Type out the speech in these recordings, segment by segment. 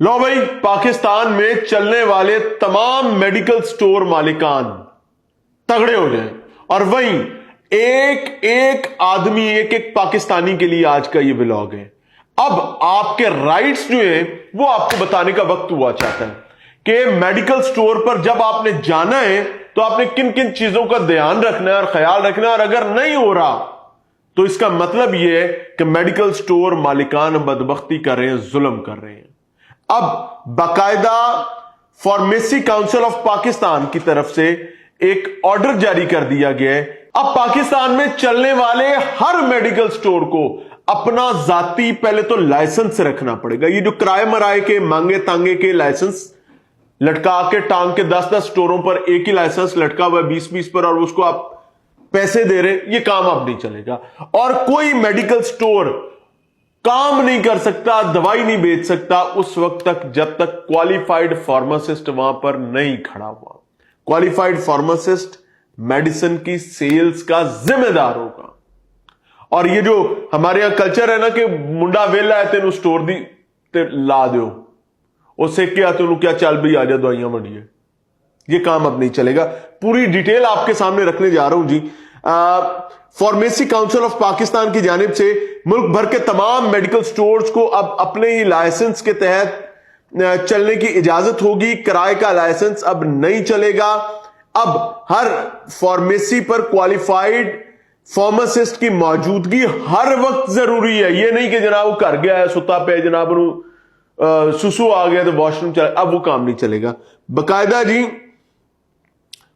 लो भाई, पाकिस्तान में चलने वाले तमाम मेडिकल स्टोर मालिकान तगड़े हो जाएं और वहीं एक एक आदमी, एक एक पाकिस्तानी के लिए आज का ये व्लॉग है। अब आपके राइट्स जो हैं वो आपको बताने का वक्त हुआ चाहता है कि मेडिकल स्टोर पर जब आपने जाना है तो आपने किन किन चीजों का ध्यान रखना है और ख्याल रखना है, और अगर नहीं हो रहा तो इसका मतलब यह है कि मेडिकल स्टोर मालिकान बदबख्ती कर रहे हैं, जुल्म कर रहे हैं। अब बाकायदा फार्मेसी काउंसिल ऑफ पाकिस्तान की तरफ से एक ऑर्डर जारी कर दिया गया है। अब पाकिस्तान में चलने वाले हर मेडिकल स्टोर को अपना जाती पहले तो लाइसेंस रखना पड़ेगा। ये जो किराए मराए के मांगे तांगे के लाइसेंस लटका के टांग के 10-10 स्टोरों पर एक ही लाइसेंस लटका हुआ 20-20 पर और उसको आप पैसे दे रहे, ये काम अब नहीं चलेगा। और कोई मेडिकल स्टोर काम नहीं कर सकता, दवाई नहीं बेच सकता उस वक्त तक जब तक क्वालिफाइड फार्मासिस्ट वहां पर नहीं खड़ा हुआ। क्वालिफाइड फार्मासिस्ट मेडिसिन की सेल्स का जिम्मेदार होगा। और ये जो हमारे यहां कल्चर है ना कि मुंडा वेला है तेन स्टोर दी ते ला दो, उससे क्या तेन क्या चल भी आ जा दवाइयां मंडिए, ये काम अब नहीं चलेगा। पूरी डिटेल आपके सामने रखने जा रहा हूं जी। फार्मेसी काउंसिल ऑफ पाकिस्तान की जानिब से मुल्क भर के तमाम मेडिकल स्टोर्स को अब अपने ही लाइसेंस के तहत चलने की इजाजत होगी। किराए का लाइसेंस अब नहीं चलेगा। अब हर फार्मेसी पर क्वालिफाइड फार्मासिस्ट की मौजूदगी हर वक्त जरूरी है। यह नहीं कि जनाब वो घर गया है सुता पे, जनाब सुसु आ गया तो वॉशरूम चला, अब वो काम नहीं चलेगा। बकायदा जी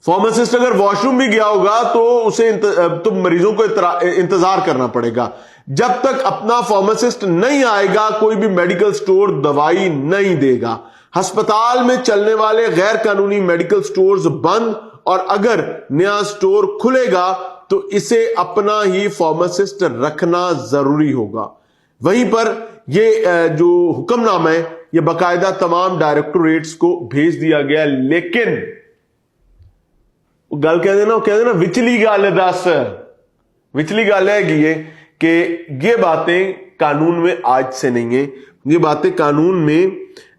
फार्मासिस्ट अगर वॉशरूम भी गया होगा तो उसे तो मरीजों को इंतजार करना पड़ेगा। जब तक अपना फार्मासिस्ट नहीं आएगा कोई भी मेडिकल स्टोर दवाई नहीं देगा। अस्पताल में चलने वाले गैर कानूनी मेडिकल स्टोर्स बंद, और अगर नया स्टोर खुलेगा तो इसे अपना ही फार्मासिस्ट रखना जरूरी होगा। वहीं पर यह जो हुक्मनामा है यह बाकायदा तमाम डायरेक्टोरेट्स को भेज दिया गया, लेकिन गल कह देना विचली गल दस, विचली गल है कि ये बातें कानून में आज से नहीं है, ये बातें कानून में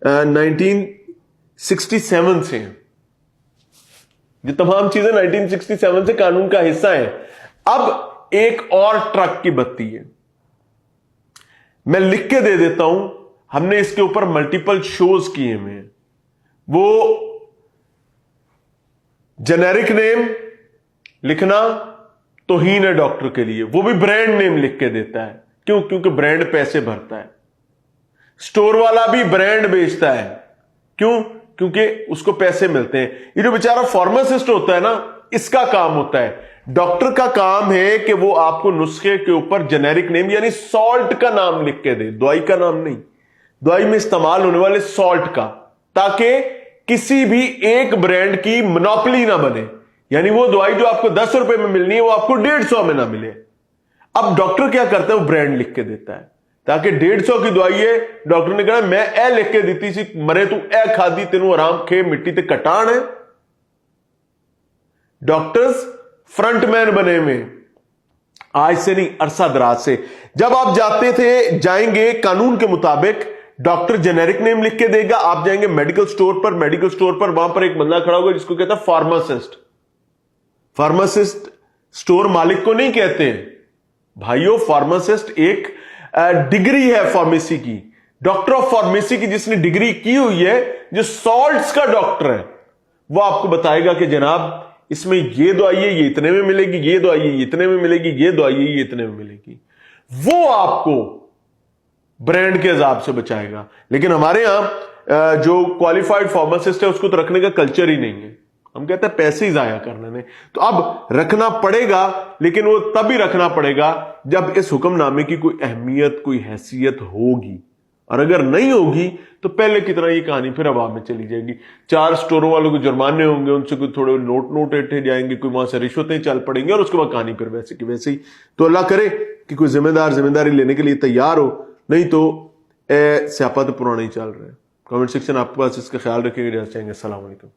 1967 से हैं। ये तमाम चीजें 1967 से कानून का हिस्सा है। अब एक और ट्रक की बत्ती है, मैं लिख के दे देता हूं, हमने इसके ऊपर मल्टीपल शोज किए हुए हैं। वो जेनेरिक नेम लिखना तौहीन है डॉक्टर के लिए, वो भी ब्रांड नेम लिख के देता है। क्यों? क्योंकि ब्रांड पैसे भरता है। स्टोर वाला भी ब्रांड बेचता है, क्यों? क्योंकि उसको पैसे मिलते हैं। ये जो बेचारा फार्मासिस्ट होता है ना, इसका काम होता है, डॉक्टर का काम है कि वो आपको नुस्खे के ऊपर जेनेरिक नेम यानी सॉल्ट का नाम लिख के दे, दवाई का नाम नहीं, दवाई में इस्तेमाल होने वाले सॉल्ट का, ताकि किसी भी एक ब्रांड की मोनोपोली ना बने। यानी वो दवाई जो आपको 10 रुपए में मिलनी है वो आपको 150 में ना मिले। अब डॉक्टर क्या करता है, वो ब्रांड लिख के देता है ताकि 150 की दवाई है, डॉक्टर ने कहा मैं ए लिख के दी सी, मरे तू ए खादी तेनू आराम खे मिट्टी ते कटान है। डॉक्टर्स फ्रंटमैन बने में आज से नहीं, अरसा दराज से। जब आप जाएंगे कानून के मुताबिक डॉक्टर जेनेरिक नेम लिख के देगा। आप जाएंगे मेडिकल स्टोर पर वहां पर एक बंदा खड़ा होगा जिसको कहता है फार्मासिस्ट। फार्मासिस्ट स्टोर मालिक को नहीं कहते हैं भाइयों, फार्मासिस्ट एक डिग्री है फार्मेसी की, डॉक्टर ऑफ फार्मेसी की जिसने डिग्री की हुई है, जो सॉल्ट्स का डॉक्टर है, वो आपको बताएगा कि जनाब इसमें ये दवाई है, ये इतने में मिलेगी, ये दवाई है, ये इतने में मिलेगी, ये दवाई है, ये इतने में मिलेगी। वो आपको ब्रांड के हिसाब से बचाएगा। लेकिन हमारे यहां जो क्वालिफाइड फार्मासिस्ट है उसको तो रखने का कल्चर ही नहीं है। हम कहते हैं पैसे ही जाया करने ने। तो अब रखना पड़ेगा, लेकिन वो तभी रखना पड़ेगा जब इस हुक्मनामे की कोई अहमियत, कोई हैसियत होगी। और अगर नहीं होगी तो पहले की तरह ये कहानी फिर हवा में चली जाएगी। 4 स्टोरों वालों को जुर्माने होंगे, उनसे कोई थोड़े नोट ऐठे जाएंगे, कोई वहां से रिश्वतें चल पड़ेंगी और उसके बाद कहानी फिर वैसे की वैसे ही। तो अल्लाह करे कि कोई जिम्मेदारी लेने के लिए तैयार हो, नहीं तो स्यापा तो पुराना ही चल रहा है। कमेंट सेक्शन आपके पास इसका ख्याल रखिएगा। अस्सलाम वालेकुम।